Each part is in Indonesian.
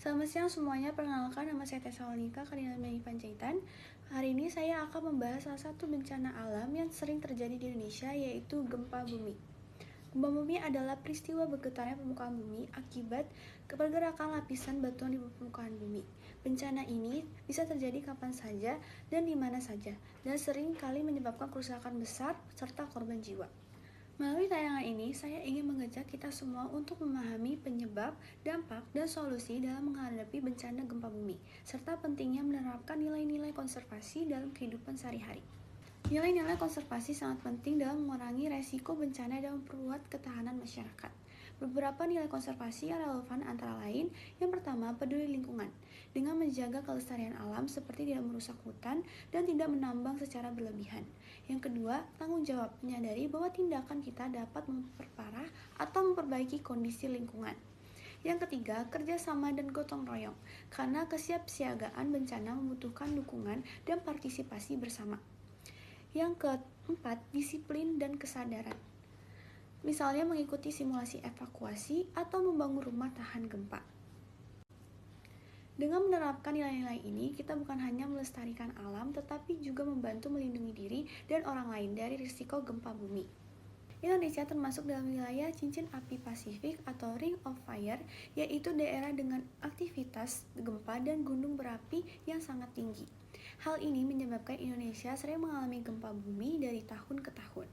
Selamat siang semuanya, perkenalkan nama saya Tessa Onika Karina Mei Panjaitan. Hari ini saya akan membahas salah satu bencana alam yang sering terjadi di Indonesia, yaitu gempa bumi. Gempa bumi adalah peristiwa bergetarnya permukaan bumi akibat pergerakan lapisan batuan di permukaan bumi. Bencana ini bisa terjadi kapan saja dan di mana saja, dan sering kali menyebabkan kerusakan besar serta korban jiwa. Melalui tayangan ini, saya ingin mengajak kita semua untuk memahami penyebab, dampak, dan solusi dalam menghadapi bencana gempa bumi, serta pentingnya menerapkan nilai-nilai konservasi dalam kehidupan sehari-hari. Nilai-nilai konservasi sangat penting dalam mengurangi resiko bencana dan memperkuat ketahanan masyarakat. Beberapa nilai konservasi yang relevan antara lain, yang pertama, peduli lingkungan, dengan menjaga kelestarian alam seperti tidak merusak hutan dan tidak menambang secara berlebihan. Yang kedua, tanggung jawab, menyadari bahwa tindakan kita dapat memperparah atau memperbaiki kondisi lingkungan. Yang ketiga, kerjasama dan gotong royong, karena kesiapsiagaan bencana membutuhkan dukungan dan partisipasi bersama. Yang keempat, disiplin dan kesadaran. Misalnya mengikuti simulasi evakuasi atau membangun rumah tahan gempa. Dengan menerapkan nilai-nilai ini, kita bukan hanya melestarikan alam, tetapi juga membantu melindungi diri dan orang lain dari risiko gempa bumi. Indonesia termasuk dalam wilayah cincin api Pasifik atau Ring of Fire, yaitu daerah dengan aktivitas gempa dan gunung berapi yang sangat tinggi. Hal ini menyebabkan Indonesia sering mengalami gempa bumi dari tahun ke tahun.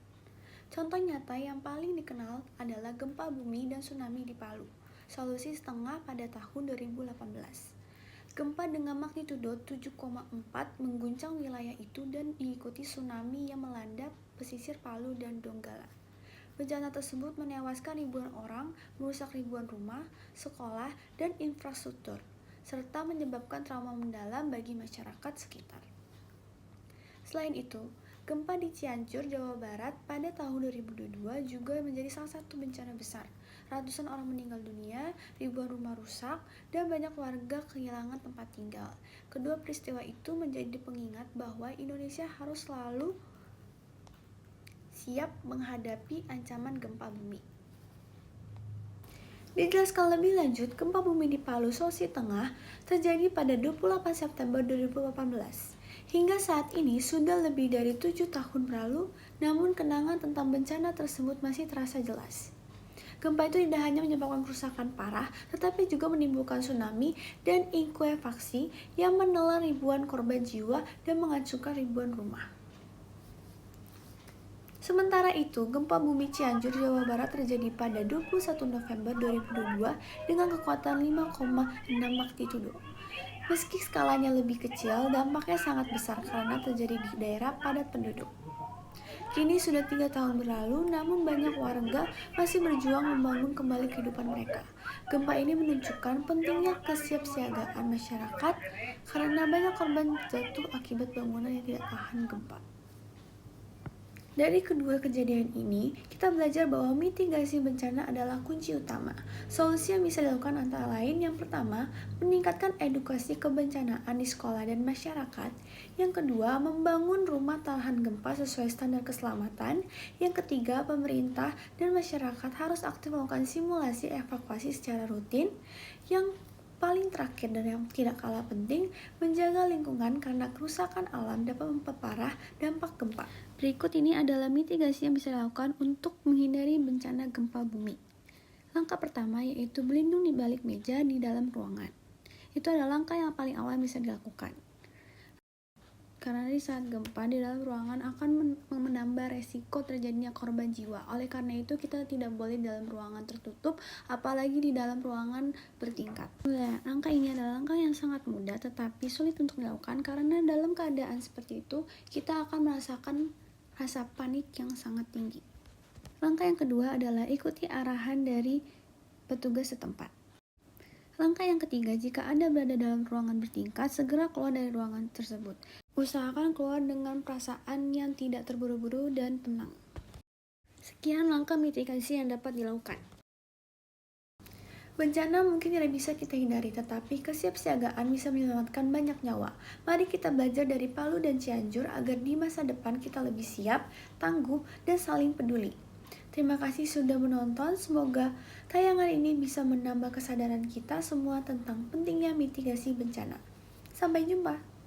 Contoh nyata yang paling dikenal adalah gempa bumi dan tsunami di Palu, Sulawesi Tengah pada tahun 2018. Gempa dengan magnitudo 7,4 mengguncang wilayah itu dan diikuti tsunami yang melanda pesisir Palu dan Donggala. Bencana tersebut menewaskan ribuan orang, merusak ribuan rumah, sekolah, dan infrastruktur, serta menyebabkan trauma mendalam bagi masyarakat sekitar. Selain itu, gempa di Cianjur, Jawa Barat pada tahun 2022 juga menjadi salah satu bencana besar. Ratusan orang meninggal dunia, ribuan rumah rusak, dan banyak warga kehilangan tempat tinggal. Kedua peristiwa itu menjadi pengingat bahwa Indonesia harus selalu siap menghadapi ancaman gempa bumi. Dijelaskan lebih lanjut, gempa bumi di Palu, Sulawesi Tengah terjadi pada 28 September 2018. Hingga saat ini sudah lebih dari 7 tahun berlalu, namun kenangan tentang bencana tersebut masih terasa jelas. Gempa itu tidak hanya menyebabkan kerusakan parah, tetapi juga menimbulkan tsunami dan likuifaksi yang menelan ribuan korban jiwa dan menghancurkan ribuan rumah. Sementara itu, gempa bumi Cianjur, Jawa Barat terjadi pada 21 November 2022 dengan kekuatan 5,6 magnitudo. Meski skalanya lebih kecil, dampaknya sangat besar karena terjadi di daerah padat penduduk. Kini sudah 3 tahun berlalu, namun banyak warga masih berjuang membangun kembali kehidupan mereka. Gempa ini menunjukkan pentingnya kesiapsiagaan masyarakat karena banyak korban jatuh akibat bangunan yang tidak tahan gempa. Dari kedua kejadian ini, kita belajar bahwa mitigasi bencana adalah kunci utama. Solusi yang bisa dilakukan antara lain, yang pertama, meningkatkan edukasi kebencanaan di sekolah dan masyarakat. Yang kedua, membangun rumah tahan gempa sesuai standar keselamatan. Yang ketiga, pemerintah dan masyarakat harus aktif melakukan simulasi evakuasi secara rutin. Yang paling terakhir dan yang tidak kalah penting, menjaga lingkungan karena kerusakan alam dapat memperparah dampak gempa. Berikut ini adalah mitigasi yang bisa dilakukan untuk menghindari bencana gempa bumi. Langkah pertama yaitu berlindung di balik meja di dalam ruangan. Itu adalah langkah yang paling awal yang bisa dilakukan. Karena di saat gempa di dalam ruangan akan menambah resiko terjadinya korban jiwa. Oleh karena itu kita tidak boleh di dalam ruangan tertutup, apalagi di dalam ruangan bertingkat. Langkah ini adalah langkah yang sangat mudah tetapi sulit untuk dilakukan karena dalam keadaan seperti itu kita akan merasakan rasa panik yang sangat tinggi. Langkah yang kedua adalah ikuti arahan dari petugas setempat. Langkah yang ketiga, jika Anda berada dalam ruangan bertingkat, segera keluar dari ruangan tersebut. Usahakan keluar dengan perasaan yang tidak terburu-buru dan tenang. Sekian langkah mitigasi yang dapat dilakukan. Bencana mungkin tidak bisa kita hindari, tetapi kesiapsiagaan bisa menyelamatkan banyak nyawa. Mari kita belajar dari Palu dan Cianjur agar di masa depan kita lebih siap, tangguh, dan saling peduli. Terima kasih sudah menonton. Semoga tayangan ini bisa menambah kesadaran kita semua tentang pentingnya mitigasi bencana. Sampai jumpa.